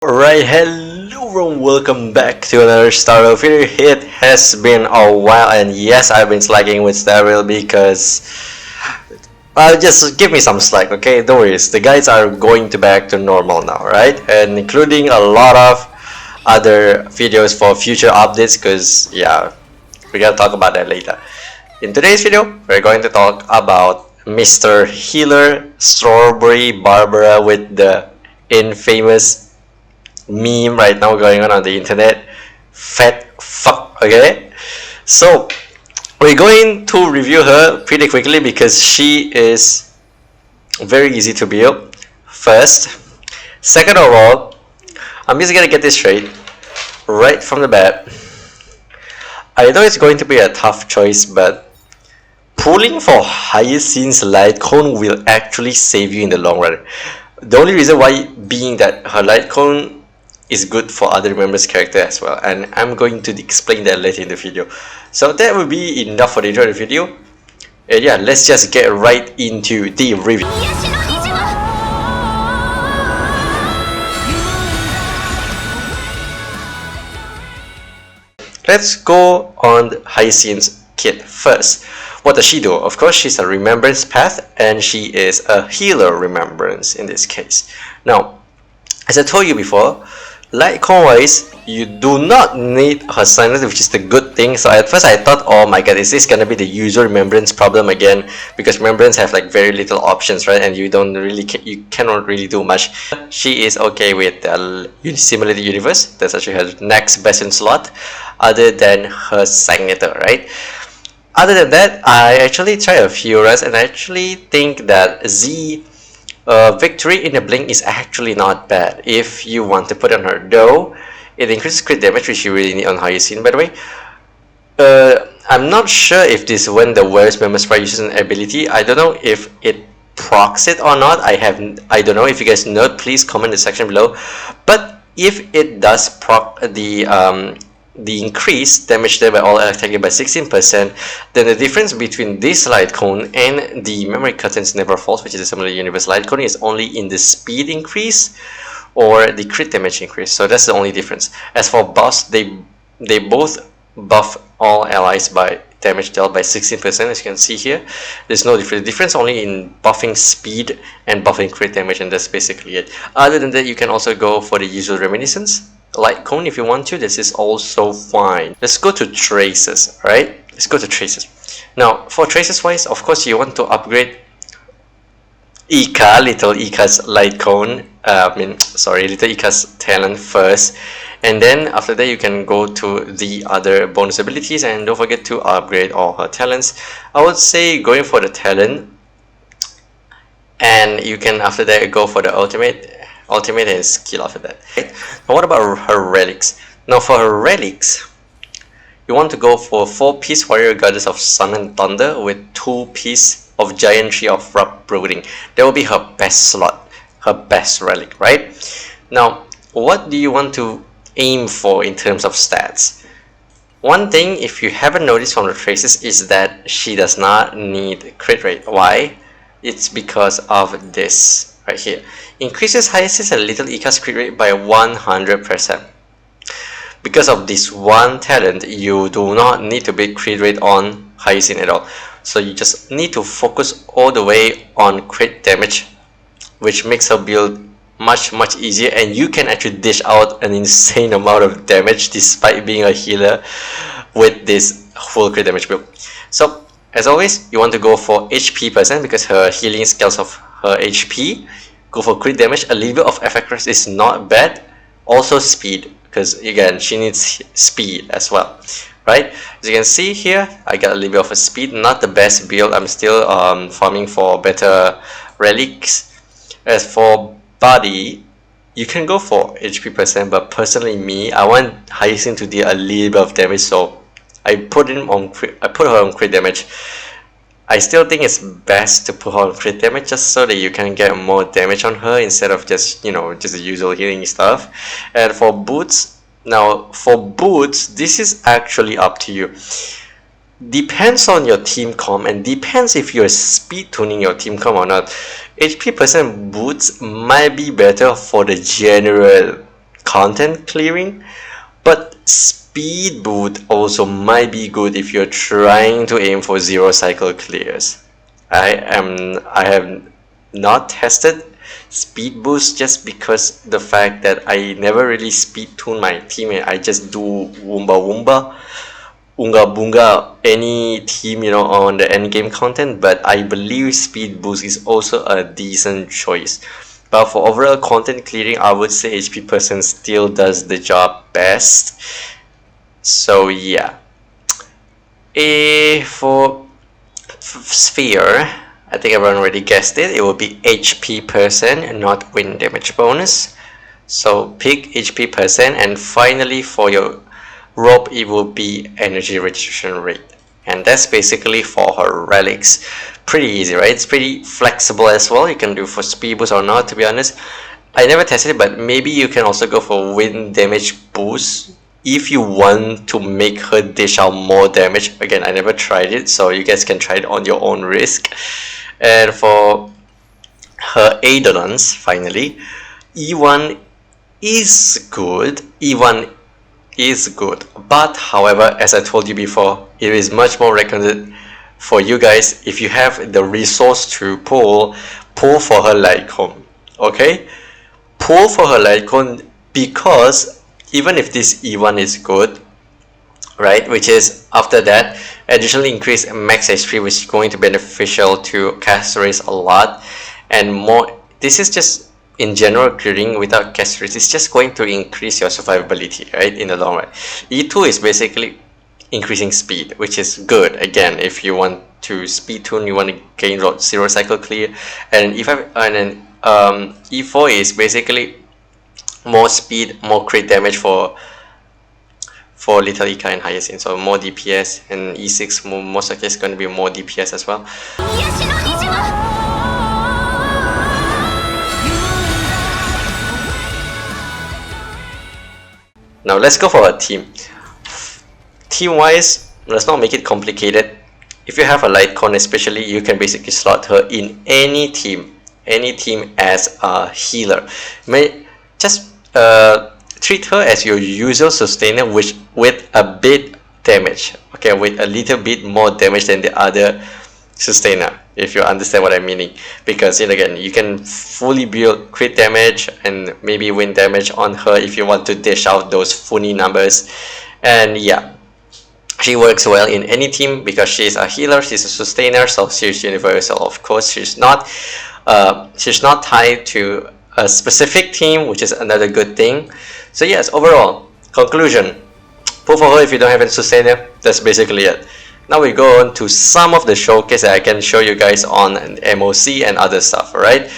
Alright, hello everyone, welcome back to another Star Rail video. It has been a while, and yes, I've been slacking with Star Rail because just give me some slack, okay? Don't worry, the guys are going to back to normal now, right? And including a lot of other videos for future updates, because yeah, we're gonna talk about that later. In today's video, we're going to talk about Mr. Healer Strawberry Barbara with the infamous meme right now going on the internet, fat fuck. Okay, so we're going to review her pretty quickly because she is very easy to build. First, second of all, I'm just gonna get this straight right from the bat. I know it's going to be a tough choice, but pulling for Hyacine's light cone will actually save you in the long run. The only reason why being that her light cone is good for other members' character as well, and I'm going to explain that later in the video. So that will be enough for the intro of the video, and yeah, let's just get right into the review. Let's go on Hyacine's kit first. What does she do? Of course, she's a remembrance path, and she is a healer remembrance in this case. Now, as I told you before, light cone wise, you do not need her silence, which is the good thing. So at first I thought, oh my god, is this gonna be the usual remembrance problem again? Because remembrance have like very little options, right? And you cannot really do much. She is okay with simulated universe. That's actually her next best in slot, other than her signature, right? Other than that, I actually tried a few runs, and I actually think that Z Victory in a blink is actually not bad if you want to put on her, though it increases crit damage, which you really need on Hyacine, by the way. I'm not sure if this when the Where's Member Sprite uses an ability. I don't know if it procs it or not. I don't know. If you guys know, please comment in the section below. But if it does proc the increased damage there by all attacking by 16%, then the difference between this light cone and the memory curtains never falls, which is a similar universe light cone, is only in the speed increase or the crit damage increase. So that's the only difference. As for buffs, they both buff all allies by damage dealt by 16%, as you can see here. There's no difference. The difference only in buffing speed and buffing crit damage, and that's basically it. Other than that, you can also go for the usual reminiscence light cone if you want to. This is also fine. Let's go to traces, right? Let's go to traces. Now, for traces wise, of course, you want to upgrade Little Ika's light cone. Little Ika's talent first, and then after that you can go to the other bonus abilities, and don't forget to upgrade all her talents. I would say going for the talent, and you can after that go for the ultimate and skill after that. Right? Now what about her relics? Now for her relics, you want to go for 4-piece Warrior Goddess of Sun and Thunder with 2-piece of Giant Tree of Rock Brooding. That will be her best slot, her best relic, right? Now, what do you want to aim for in terms of stats? One thing, if you haven't noticed from the traces, is that she does not need crit rate. Why? It's because of this right here. Increases Hyacine's and Little Ika's crit rate by 100%. Because of this one talent, you do not need to build crit rate on Hyacine at all. So you just need to focus all the way on crit damage, which makes her build much easier, and you can actually dish out an insane amount of damage despite being a healer with this full crit damage build. So as always, you want to go for HP percent because her healing scales of her HP. Go for crit damage. A little bit of effect rest is not bad. Also speed, because again she needs speed as well, right? As you can see here, I got a little bit of a speed. Not the best build. I'm still farming for better relics. As for body, you can go for HP percent, but personally me, I want Hyacine to deal a little bit of damage, so I put her on crit damage. I still think it's best to put her on crit damage just so that you can get more damage on her instead of just, you know, just the usual healing stuff. And for boots, now for boots, this is actually up to you. Depends on your team comp and depends if you're speed tuning your team comp or not. HP percent boots might be better for the general content clearing, but speed boost also might be good if you're trying to aim for 0 cycle clears. I have not tested speed boost just because the fact that I never really speed tune my team. I just do Unga Bunga any team, you know, on the end game content, but I believe speed boost is also a decent choice. But for overall content clearing, I would say HP person still does the job best. So yeah. For sphere, I think everyone already guessed it. It will be HP percent, not win damage bonus. So pick HP percent, and finally for your rope, it will be energy registration rate, and that's basically for her relics. Pretty easy, right? It's pretty flexible as well. You can do for speed boost or not, to be honest. I never tested it, but maybe you can also go for win damage boost if you want to make her dish out more damage. Again, I never tried it, so you guys can try it on your own risk. And for her Eidolons, finally, E1 is good. E1 is good, but however, as I told you before, it is much more recommended for you guys if you have the resource to pull for her Lycon. Okay, pull for her Lycon, because even if this E1 is good, right, which is after that additionally increase max HP, which is going to be beneficial to cast race a lot, and more. This is just in general clearing without cast race. It's just going to increase your survivability, right, in the long run. E2 is basically increasing speed, which is good. Again, if you want to speed tune, you want to gain 0 cycle clear, and then E4 is basically more speed, more crit damage for Little Ika and Hyacine, so more DPS, and E6 most likely is going to be more DPS as well. Now let's go for a team. Team wise, let's not make it complicated. If you have a Lightcon especially, you can basically slot her in any team as a healer. Just treat her as your usual sustainer, which with a bit damage, okay, with a little bit more damage than the other sustainer, if you understand what I'm meaning. Because, you know, again, you can fully build crit damage and maybe win damage on her if you want to dish out those funny numbers. And yeah, she works well in any team because she's a healer, she's a sustainer, so she's universal. Of course, she's not tied to a specific team, which is another good thing. So yes, overall conclusion, pull for her if you don't have a sustainer. That's basically it. Now we go on to some of the showcase that I can show you guys on MOC and other stuff, alright?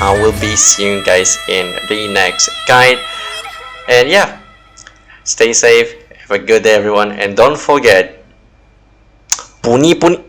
I will be seeing you guys in the next guide. And yeah, stay safe, have a good day everyone, and don't forget, puni puni.